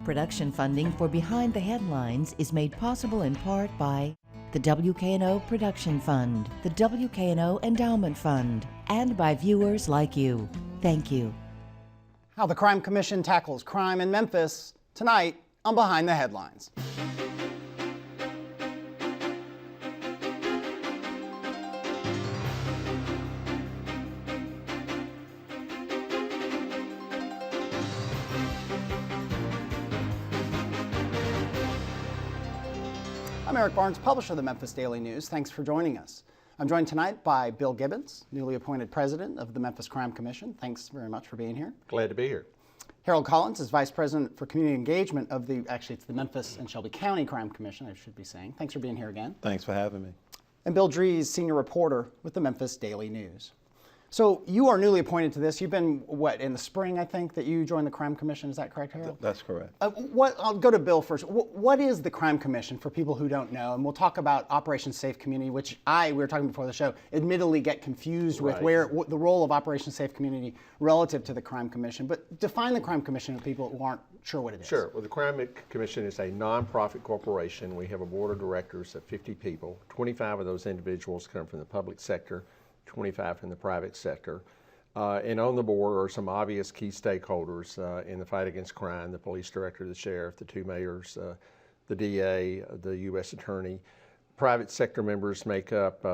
Production funding for Behind the Headlines is made possible in part by the WKNO Production Fund, the WKNO Endowment Fund, and by viewers like you. Thank you. How the Crime Commission tackles crime in Memphis tonight on Behind the Headlines. I'm Eric Barnes, publisher of the Memphis Daily News. Thanks for joining us. I'm joined tonight by Bill Gibbons, newly appointed president of the Memphis Crime Commission. Thanks very much for being here. Glad to be here. Harold Collins is vice president for community engagement of it's the Memphis and Shelby County Crime Commission, I should be saying. Thanks for being here again. Thanks for having me. And Bill Dries, senior reporter with the Memphis Daily News. So you are newly appointed to this. You've been, in the spring, I think, that you joined the Crime Commission. Is that correct, Harold? That's correct. I'll go to Bill first. What is the Crime Commission for people who don't know? And we'll talk about Operation Safe Community, which we were talking before the show, admittedly get confused with the role of Operation Safe Community relative to the Crime Commission. But define the Crime Commission to people who aren't sure what it is. Sure. Well, the Crime Commission is a nonprofit corporation. We have a board of directors of 50 people. 25 of those individuals come from the public sector, 25 from the private sector. And on the board are some obvious key stakeholders in the fight against crime: the police director, the sheriff, the two mayors, the DA, the U.S. attorney. Private sector members make up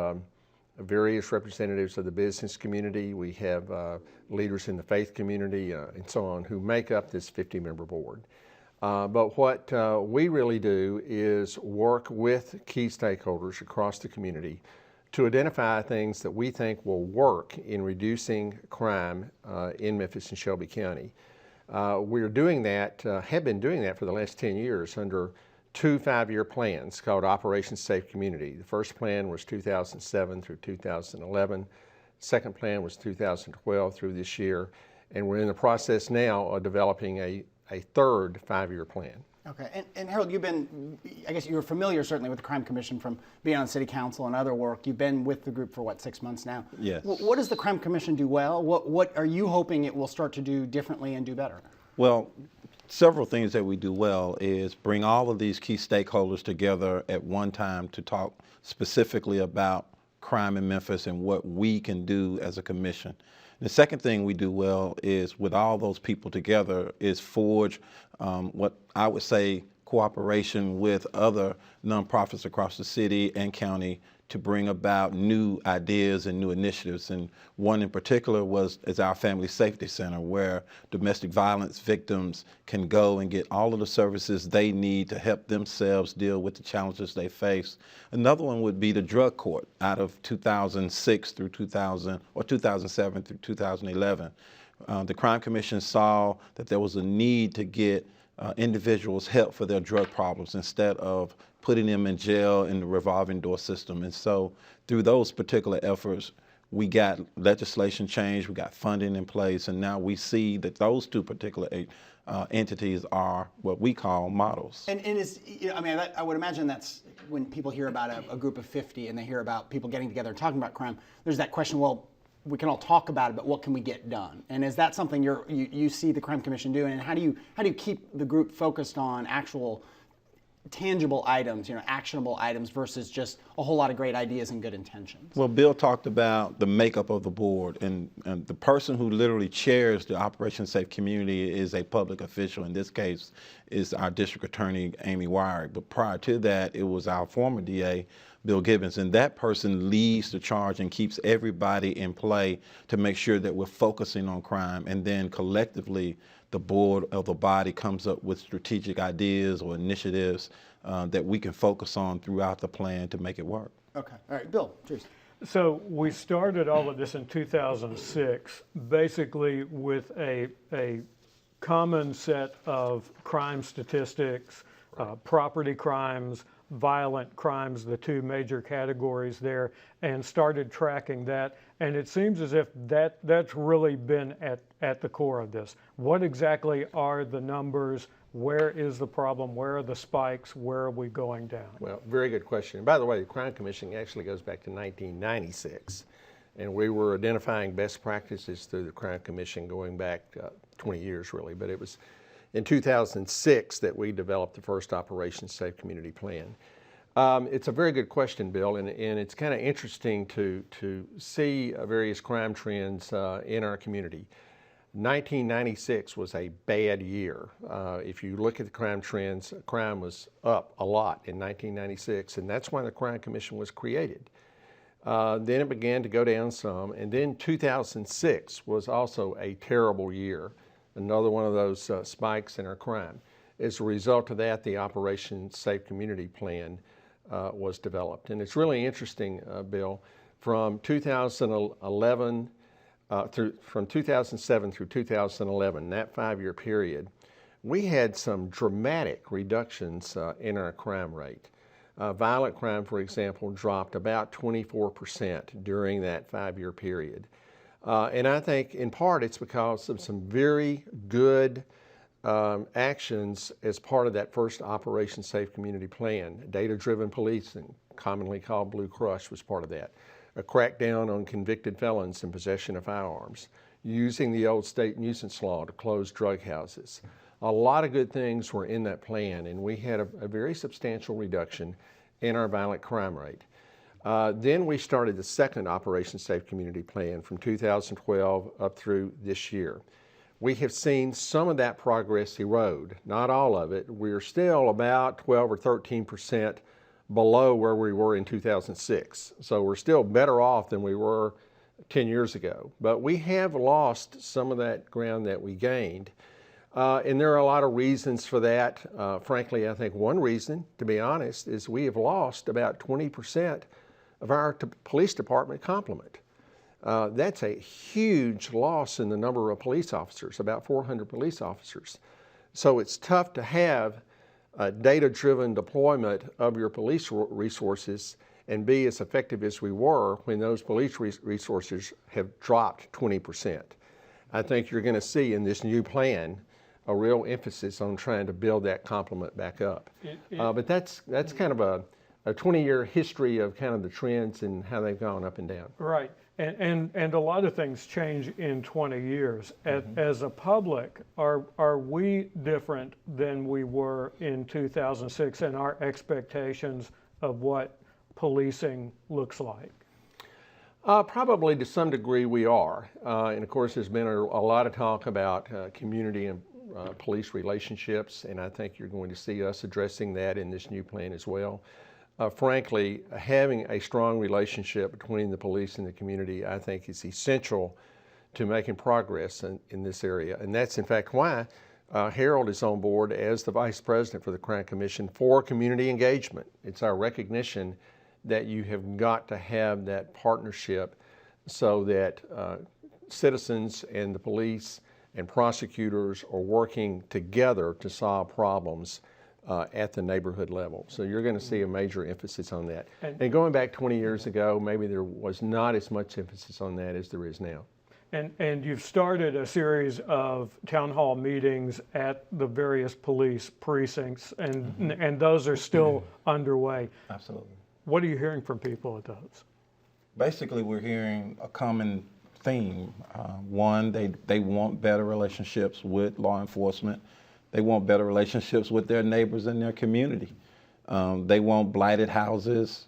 various representatives of the business community. We have leaders in the faith community and so on who make up this 50-member board. But what we really do is work with key stakeholders across the community to identify things that we think will work in reducing crime in Memphis and Shelby County. We're doing that, have been doing that for the last 10 years under two 5-year plans called Operation Safe Community. The first plan was 2007 through 2011. Second plan was 2012 through this year. And we're in the process now of developing a third 5-year plan. Okay, and Harold, I guess you're familiar certainly with the Crime Commission from being on City Council and other work. You've been with the group for 6 months now? Yes. What does the Crime Commission do well? What are you hoping it will start to do differently and do better? Well, several things that we do well is bring all of these key stakeholders together at one time to talk specifically about crime in Memphis and what we can do as a commission. The second thing we do well is, with all those people together, is forge what I would say cooperation with other nonprofits across the city and county to bring about new ideas and new initiatives. And one in particular is our Family Safety Center, where domestic violence victims can go and get all of the services they need to help themselves deal with the challenges they face. Another one would be the drug court out of 2006 through 2007 through 2011. The Crime Commission saw that there was a need to get individuals help for their drug problems instead of putting them in jail in the revolving door system. And so through those particular efforts, we got legislation changed, we got funding in place, and now we see that those two particular entities are what we call models. And I would imagine that's when people hear about a group of 50 and they hear about people getting together and talking about crime, there's that question, well, we can all talk about it, but what can we get done? And is that something you see the Crime Commission doing? And how do you keep the group focused on actual tangible items, actionable items, versus just a whole lot of great ideas and good intentions? Well, Bill talked about the makeup of the board, and the person who literally chairs the Operation Safe Community is a public official. In this case, is our district attorney, Amy Wyrick. But prior to that, it was our former DA, Bill Gibbons, and that person leads the charge and keeps everybody in play to make sure that we're focusing on crime. And then collectively, the board of the body comes up with strategic ideas or initiatives that we can focus on throughout the plan to make it work. Okay, all right, Bill, Dries. So we started all of this in 2006, basically with a common set of crime statistics, property crimes, violent crimes, the two major categories there, and started tracking that. And it seems as if that's really been at the core of this. What exactly are the numbers? Where is the problem? Where are the spikes? Where are we going down? Well, very good question. And by the way, the Crime Commission actually goes back to 1996. And we were identifying best practices through the Crime Commission going back 20 years really. But it was in 2006 that we developed the first Operation Safe Community Plan. It's a very good question, Bill, and it's kind of interesting to see various crime trends in our community. 1996 was a bad year. If you look at the crime trends, crime was up a lot in 1996, and that's why the Crime Commission was created. Then it began to go down some, and then 2006 was also a terrible year, another one of those spikes in our crime. As a result of that, the Operation Safe Community Plan was developed. And it's really interesting, Bill, from 2011 from 2007 through 2011, that 5-year period, we had some dramatic reductions in our crime rate. Violent crime, for example, dropped about 24% during that 5-year period. And I think in part it's because of some very good actions as part of that first Operation Safe Community Plan. Data-driven policing, commonly called Blue Crush, was part of that. A crackdown on convicted felons in possession of firearms, using the old state nuisance law to close drug houses. A lot of good things were in that plan, and we had a very substantial reduction in our violent crime rate. Then we started the second Operation Safe Community Plan from 2012 up through this year. We have seen some of that progress erode, not all of it. We're still about 12 or 13% below where we were in 2006. So we're still better off than we were 10 years ago. But we have lost some of that ground that we gained. And there are a lot of reasons for that. Frankly, I think one reason, to be honest, is we have lost about 20% of our police department complement. That's a huge loss in the number of police officers, about 400 police officers. So it's tough to have a data-driven deployment of your police resources and be as effective as we were when those police resources have dropped 20%. I think you're going to see in this new plan a real emphasis on trying to build that complement back up. But that's kind of a 20-year history of kind of the trends and how they've gone up and down. Right. And a lot of things change in 20 years. As a public, are we different than we were in 2006 in our expectations of what policing looks like? Probably to some degree we are. And of course there's been a lot of talk about community and police relationships, and I think you're going to see us addressing that in this new plan as well. Frankly, having a strong relationship between the police and the community, I think, is essential to making progress in this area. And that's in fact why Harold is on board as the Vice President for the Crime Commission for community engagement. It's our recognition that you have got to have that partnership so that citizens and the police and prosecutors are working together to solve problems at the neighborhood level. So you're going to see a major emphasis on that. And going back 20 years ago, maybe there was not as much emphasis on that as there is now. And you've started a series of town hall meetings at the various police precincts, and those are still underway. Absolutely. What are you hearing from people at those? Basically, we're hearing a common theme. One, they want better relationships with law enforcement. They want better relationships with their neighbors and their community. They want blighted houses,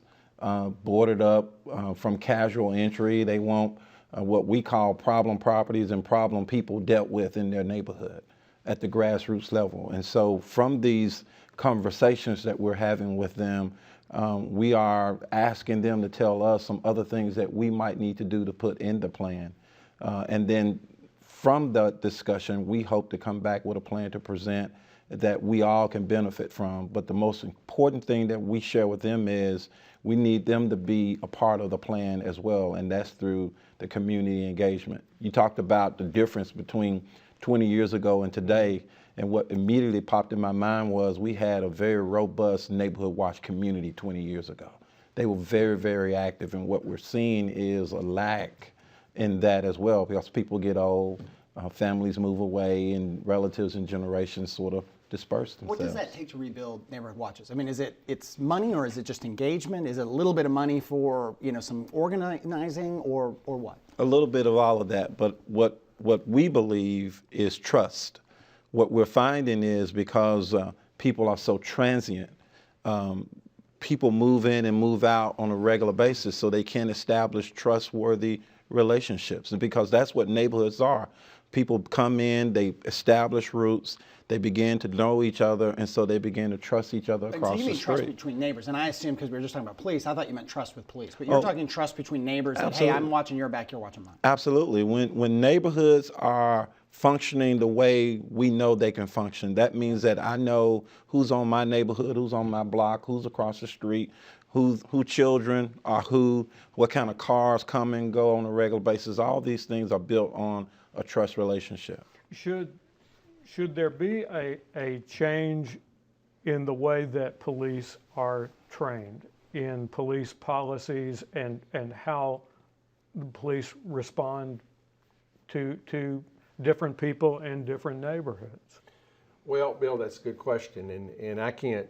boarded up from casual entry. They want what we call problem properties and problem people dealt with in their neighborhood at the grassroots level. And so from these conversations that we're having with them, we are asking them to tell us some other things that we might need to do to put in the plan. And then from the discussion, we hope to come back with a plan to present that we all can benefit from. But the most important thing that we share with them is we need them to be a part of the plan as well, and that's through the community engagement. You talked about the difference between 20 years ago and today, and what immediately popped in my mind was we had a very robust neighborhood watch community 20 years ago. They were very, very active, and what we're seeing is a lack in that as well, because people get old, families move away, and relatives and generations sort of disperse themselves. What does that take to rebuild neighborhood watches? I mean, it's money, or is it just engagement? Is it a little bit of money for some organizing, or what? A little bit of all of that, but what we believe is trust. what we're finding is because people are so transient, people move in and move out on a regular basis, so they can't establish trustworthy relationships. And because that's what neighborhoods are. People come in, they establish roots, they begin to know each other, and so they begin to trust each other So across you the mean trust street. between neighbors, and I assume because we were just talking about police, I thought you meant trust with police, but you're talking trust between neighbors. That, hey, I'm Absolutely. watching your back, you're watching mine. Absolutely. When neighborhoods are functioning the way we know they can function, that means that I know who's on my neighborhood, who's on my block, who's across the street, who children are who, what kind of cars come and go on a regular basis. All these things are built on a trust relationship. Should there be a change in the way that police are trained, in police policies and how the police respond to different people in different neighborhoods? Well, Bill, that's a good question, and I can't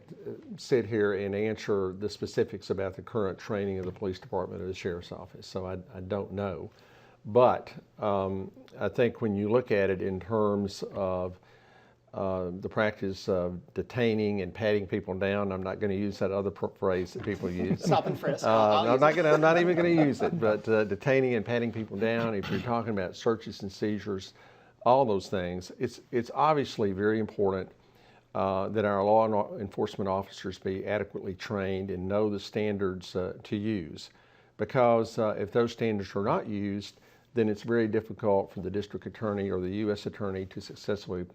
sit here and answer the specifics about the current training of the police department or the sheriff's office, so I don't know. But I think when you look at it in terms of the practice of detaining and patting people down, I'm not going to use that other phrase that people use. Stop and frisk. I'm not even going to use it. But detaining and patting people down, if you're talking about searches and seizures, all those things, it's obviously very important that our law enforcement officers be adequately trained and know the standards to use. Because if those standards are not used, then it's very difficult for the district attorney or the U.S. attorney to successfully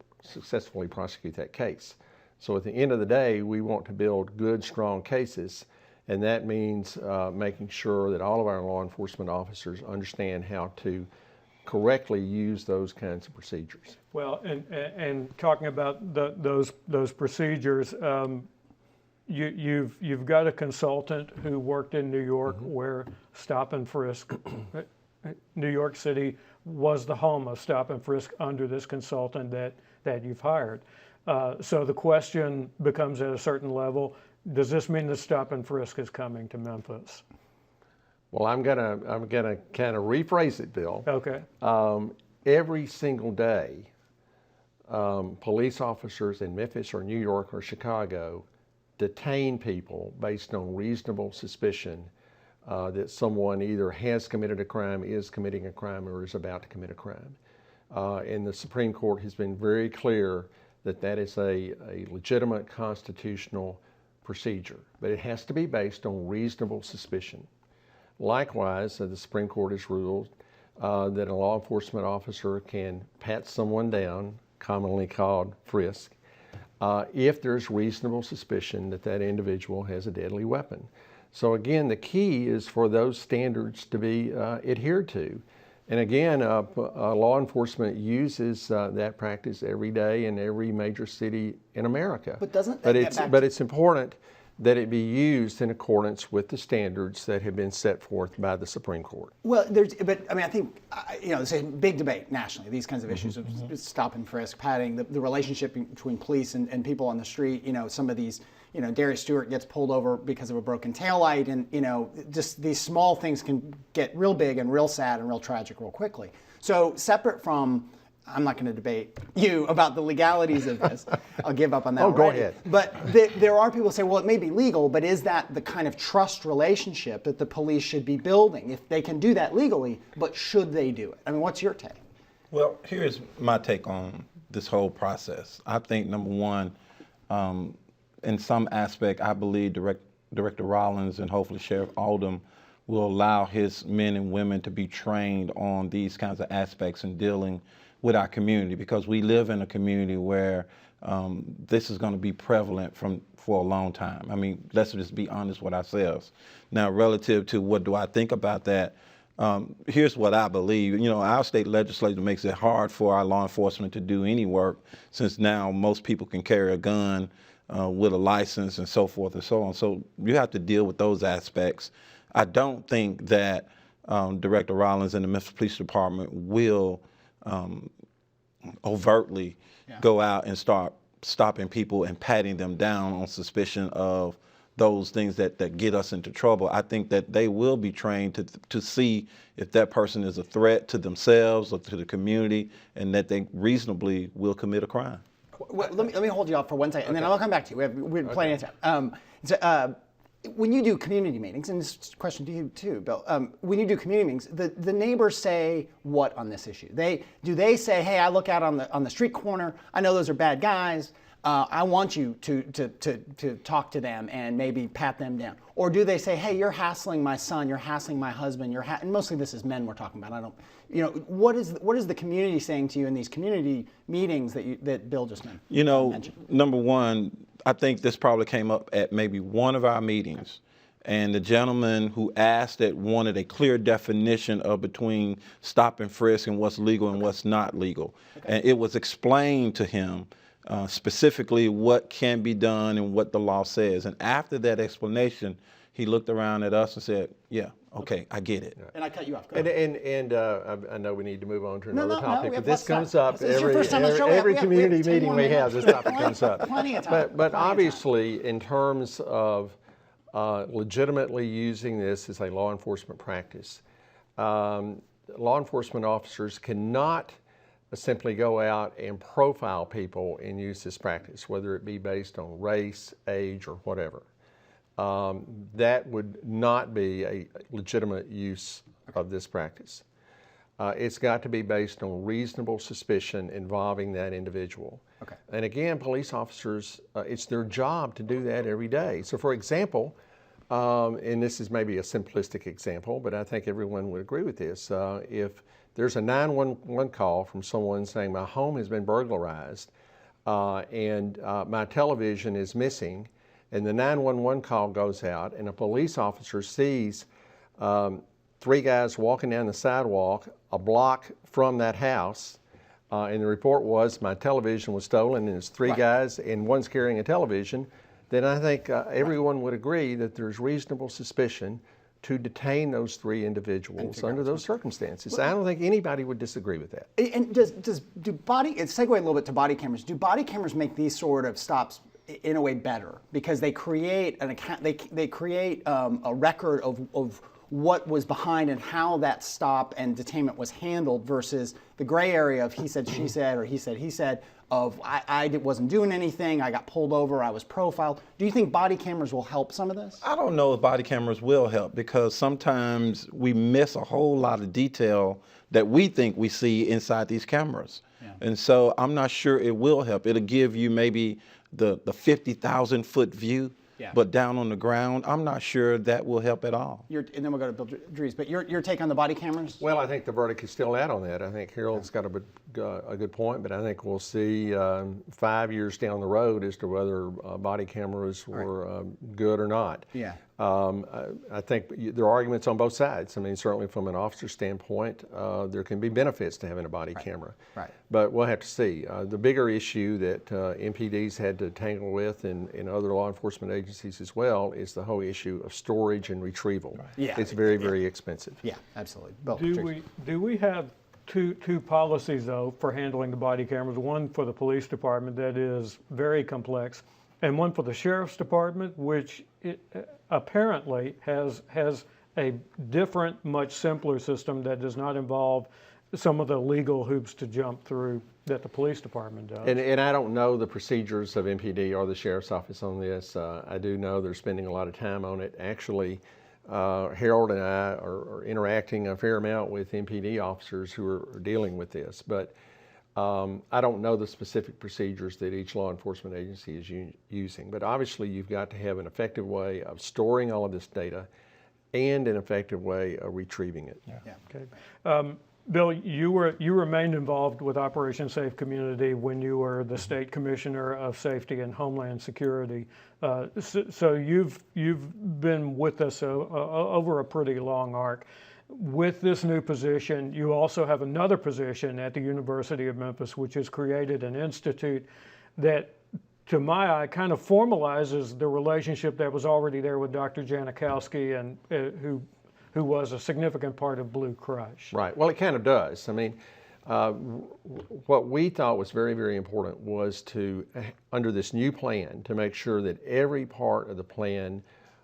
prosecute that case. So at the end of the day, we want to build good, strong cases, and that means making sure that all of our law enforcement officers understand how to correctly use those kinds of procedures. Well, and talking about those procedures, you've got a consultant who worked in New York where stop and frisk, New York City was the home of stop and frisk under this consultant that you've hired. So the question becomes at a certain level, does this mean that stop and frisk is coming to Memphis? Well, I'm gonna kind of rephrase it, Bill. Okay. Every single day, police officers in Memphis or New York or Chicago detain people based on reasonable suspicion that someone either has committed a crime, is committing a crime, or is about to commit a crime. And the Supreme Court has been very clear that that is a legitimate constitutional procedure, but it has to be based on reasonable suspicion. Likewise, the Supreme Court has ruled that a law enforcement officer can pat someone down, commonly called frisk, if there's reasonable suspicion that that individual has a deadly weapon. So again, the key is for those standards to be adhered to. And again, law enforcement uses that practice every day in every major city in America. But doesn't that get back but it's important that it be used in accordance with the standards that have been set forth by the Supreme Court. Well, but I mean, I think, there's a big debate nationally, these kinds of issues of stop and frisk, patting, the relationship between police and people on the street. Some of these, Darius Stewart gets pulled over because of a broken taillight, and, just these small things can get real big and real sad and real tragic real quickly. So separate from, I'm not going to debate you about the legalities of this. I'll give up on that. Go already. ahead. But there are people who say, well, it may be legal, but is that the kind of trust relationship that the police should be building? If they can do that legally, but should they do it? I mean, what's your take? Well, here's my take on this whole process. I think, number one, in some aspect, I believe Director Rollins and hopefully Sheriff Oldham will allow his men and women to be trained on these kinds of aspects in dealing with our community, because we live in a community where this is going to be prevalent for a long time. I mean, let's just be honest with ourselves. Now, relative to what do I think about that, here's what I believe. Our state legislature makes it hard for our law enforcement to do any work, since now most people can carry a gun with a license and so forth and so on. So you have to deal with those aspects. I don't think that Director Rollins and the Memphis Police Department will overtly go out and start stopping people and patting them down on suspicion of those things that get us into trouble. I think that they will be trained to see if that person is a threat to themselves or to the community, and that they reasonably will commit a crime. Well, let me hold you off for 1 second, and then I'll come back to you. We have plenty of time. When you do community meetings, and this is a question to you too, Bill, when you do community meetings, the neighbors say what on this issue? Do they say, hey, I look out on the street corner, I know those are bad guys, I want you to talk to them and maybe pat them down? Or do they say, hey, you're hassling my son, you're hassling my husband, and mostly this is men we're talking about. What is the community saying to you in these community meetings that Bill just mentioned? Number one, I think this probably came up at maybe one of our meetings, and the gentleman who asked it wanted a clear definition of between stop and frisk and what's legal and what's not legal. And it was explained to him specifically what can be done and what the law says. And after that explanation, he looked around at us and said, yeah, okay, I get it. And I cut you off. Go And, ahead. I know we need to move on to another no, topic, we have but this lots comes of time. up This is your first time on the show. every We have community 10 meeting more we have. minutes. This topic comes up. Plenty of time. But Plenty of obviously, in terms of legitimately using this as a law enforcement practice, law enforcement officers cannot simply go out and profile people and use this practice, whether it be based on race, age, or whatever. That would not be a legitimate use of this practice. It's got to be based on reasonable suspicion involving that individual. Okay. And again, police officers, it's their job to do that every day. So for example, and this is maybe a simplistic example, but I think everyone would agree with this. If there's a 911 call from someone saying my home has been burglarized and my television is missing, and the 911 call goes out and a police officer sees 3 guys walking down the sidewalk a block from that house, and the report was my television was stolen and there's 3 guys and one's carrying a television, then I think everyone would agree that there's reasonable suspicion to detain those 3 individuals under those circumstances. I don't think anybody would disagree with that. And do body, it's segue a little bit to body cameras, do body cameras make these sort of stops in a way better? Because they create an account, they create a record of what was behind and how that stop and detainment was handled versus the gray area of he said, she said, or he said, of I wasn't doing anything, I got pulled over, I was profiled. Do you think body cameras will help some of this? I don't know if body cameras will help because sometimes we miss a whole lot of detail that we think we see inside these cameras. Yeah. And so I'm not sure it will help. It'll give you maybe the 50,000 foot view, but down on the ground, I'm not sure that will help at all. And then we'll go to Bill Dries, but your take on the body cameras? Well, I think the verdict is still out on that. I think Harold's got a good point, but I think we'll see 5 years down the road as to whether body cameras were good or not. Yeah. I think there are arguments on both sides. I mean, certainly from an officer standpoint, there can be benefits to having a body camera. Right. But we'll have to see. The bigger issue that MPD's had to tangle with and other law enforcement agencies as well is the whole issue of storage and retrieval. Right. Yeah. It's very, very expensive. Yeah, absolutely. Bill, Do we have two policies though for handling the body cameras? One for the police department that is very complex, and one for the sheriff's department, which apparently has a different, much simpler system that does not involve some of the legal hoops to jump through that the police department does. And I don't know the procedures of MPD or the sheriff's office on this. I do know they're spending a lot of time on it. Actually, Harold and I are interacting a fair amount with MPD officers who are dealing with this. But I don't know the specific procedures that each law enforcement agency is using. But obviously, you've got to have an effective way of storing all of this data and an effective way of retrieving it. Yeah. Okay. Bill, you remained involved with Operation Safe Community when you were the State Commissioner of Safety and Homeland Security. So you've been with us over a pretty long arc. With this new position, you also have another position at the University of Memphis, which has created an institute that, to my eye, kind of formalizes the relationship that was already there with Dr. Janikowski, and who was a significant part of Blue Crush. Right. Well, it kind of does. I mean, what we thought was very, very important was to, under this new plan, to make sure that every part of the plan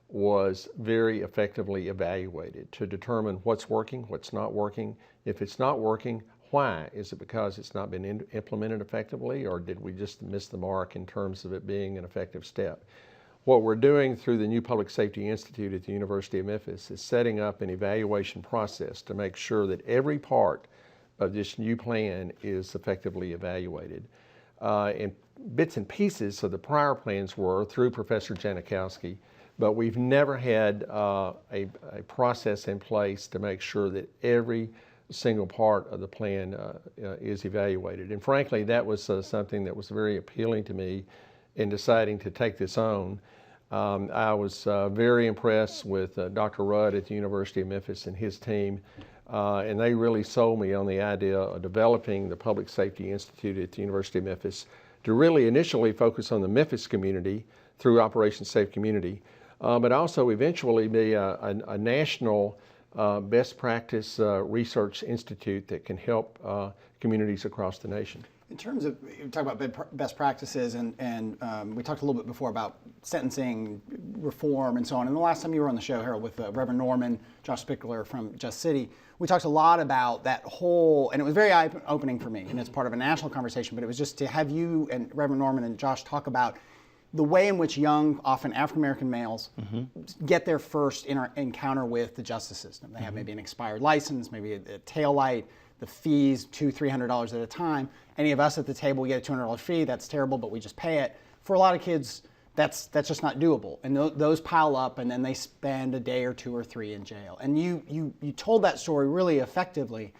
was very effectively evaluated to determine what's working, what's not working. If it's not working, Why? Is it because it's not been implemented effectively, or did we just miss the mark in terms of it being an effective step? What we're doing through the new Public Safety Institute at the University of Memphis is setting up an evaluation process to make sure that every part of this new plan is effectively evaluated. And bits and pieces of the prior plans were through Professor Janikowski, but we've never had a process in place to make sure that every single part of the plan is evaluated. And frankly, that was something that was very appealing to me in deciding to take this on. I was very impressed with Dr. Rudd at the University of Memphis and his team, and they really sold me on the idea of developing the Public Safety Institute at the University of Memphis to really initially focus on the Memphis community through Operation Safe Community, but also eventually be a national best practice research institute that can help communities across the nation. In terms of, you talk about best practices, and we talked a little bit before about sentencing reform and so on. And the last time you were on the show, Harold, with Reverend Norman, Josh Spickler from Just City, we talked a lot about that whole, and it was very eye-opening for me, and it's part of a national conversation, but it was just to have you and Reverend Norman and Josh talk about the way in which young, often African-American males get their first encounter with the justice system. They have maybe an expired license, maybe a tail light, the fees, $200-300 at a time. Any of us at the table, we get a $200 fee, that's terrible, but we just pay it. For a lot of kids, that's just not doable. And those pile up, and then they spend a day or 2 or 3 in jail. And you told that story really effectively.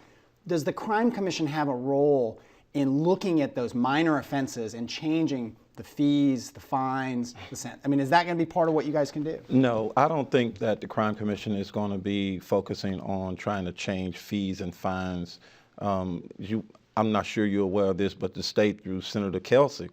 Does the Crime Commission have a role in looking at those minor offenses and changing the fees, the fines, the sentence? I mean, is that going to be part of what you guys can do? No, I don't think that the Crime Commission is going to be focusing on trying to change fees and fines. I'm not sure you're aware of this, but the state, through Senator Kelsey,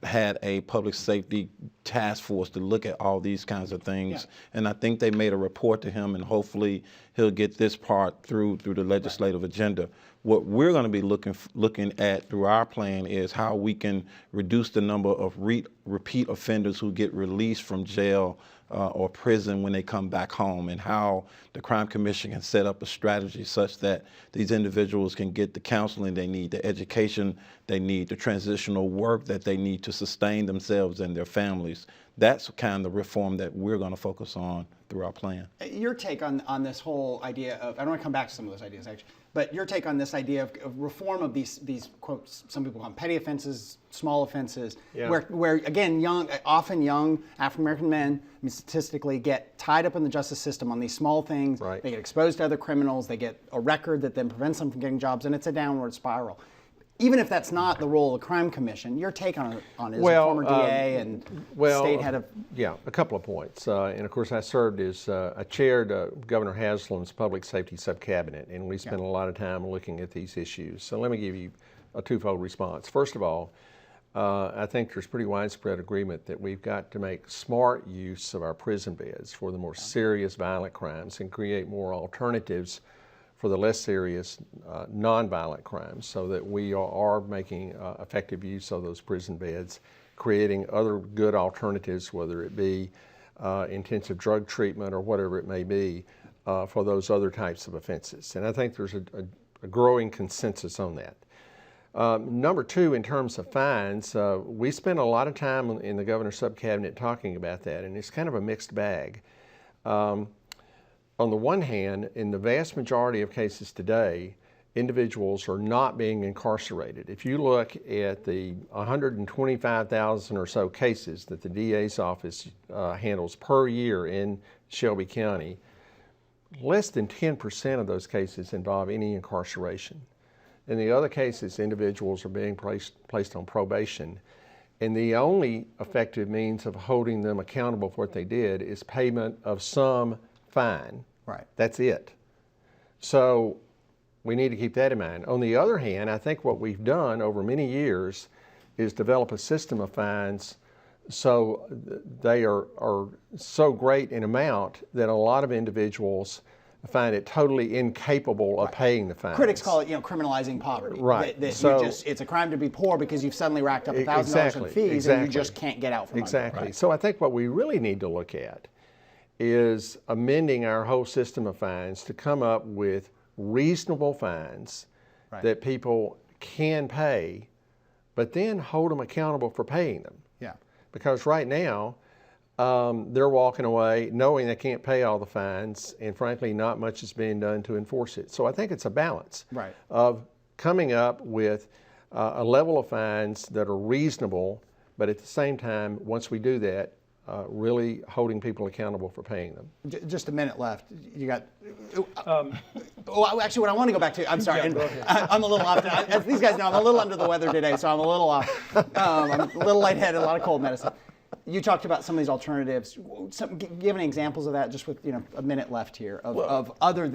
had a public safety task force to look at all these kinds of things. Yeah. And I think they made a report to him, and hopefully he'll get this part through the legislative agenda. What we're going to be looking at through our plan is how we can reduce the number of repeat offenders who get released from jail or prison when they come back home, and how the Crime Commission can set up a strategy such that these individuals can get the counseling they need, the education they need, the transitional work that they need to sustain themselves and their families. That's kind of reform that we're going to focus on through our plan. Your take on this whole idea of, I don't want to come back to some of those ideas actually, but your take on this idea of reform of these quotes, some people call them petty offenses, small offenses, where again, often young African-American men, I mean, statistically, get tied up in the justice system on these small things. Right. They get exposed to other criminals, they get a record that then prevents them from getting jobs, and it's a downward spiral. Even if that's not the role of the Crime Commission, your take on it as a former DA and state head of... Yeah, a couple of points. And of course, I served as, I chaired Governor Haslam's Public Safety Subcabinet, and we spent a lot of time looking at these issues. So let me give you a twofold response. First of all, I think there's pretty widespread agreement that we've got to make smart use of our prison beds for the more serious violent crimes and create more alternatives for the less serious nonviolent crimes, so that we are making effective use of those prison beds, creating other good alternatives, whether it be intensive drug treatment or whatever it may be, for those other types of offenses. And I think there's a growing consensus on that. Number two, in terms of fines, we spent a lot of time in the governor's subcabinet talking about that, and it's kind of a mixed bag. On the one hand, in the vast majority of cases today, individuals are not being incarcerated. If you look at the 125,000 or so cases that the DA's office handles per year in Shelby County, less than 10% of those cases involve any incarceration. In the other cases, individuals are being placed on probation, and the only effective means of holding them accountable for what they did is payment of some fine. Right. That's it. So we need to keep that in mind. On the other hand, I think what we've done over many years is develop a system of fines so they are so great in amount that a lot of individuals find it totally incapable of paying the fines. Critics call it, criminalizing poverty. Right. It's a crime to be poor because you've suddenly racked up $1,000 in fees and you just can't get out from under it. Exactly. So I think what we really need to look at is amending our whole system of fines to come up with reasonable fines Right. that people can pay, but then hold them accountable for paying them. Yeah. Because right now, they're walking away knowing they can't pay all the fines, and frankly, not much is being done to enforce it. So I think it's a balance Right. of coming up with a level of fines that are reasonable, but at the same time, once we do that, really holding people accountable for paying them. Just a minute left. You got. Oh, actually, what I want to go back to, I'm sorry, and I'm a little off. As these guys know, I'm a little under the weather today, so I'm a little off. I'm a little lightheaded, a lot of cold medicine. You talked about some of these alternatives. Give any examples of that, just with a minute left here, of other,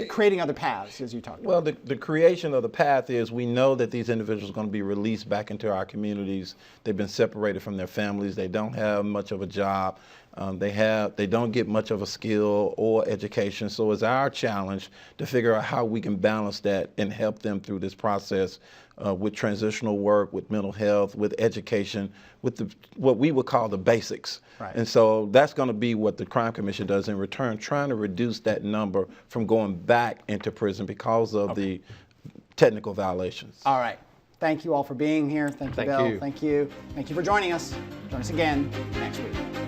creating other paths, as you talked about. Well, the creation of the path is we know that these individuals are going to be released back into our communities. They've been separated from their families. They don't have much of a job. They don't get much of a skill or education. So it's our challenge to figure out how we can balance that and help them through this process with transitional work, with mental health, with education, with what we would call the basics. Right. And so that's going to be what the Crime Commission does in return, trying to reduce that number from going back into prison because of the technical violations. All right. Thank you all for being here. Thank you, Thank Bill. you. Thank you. Thank you for joining us. Join us again next week.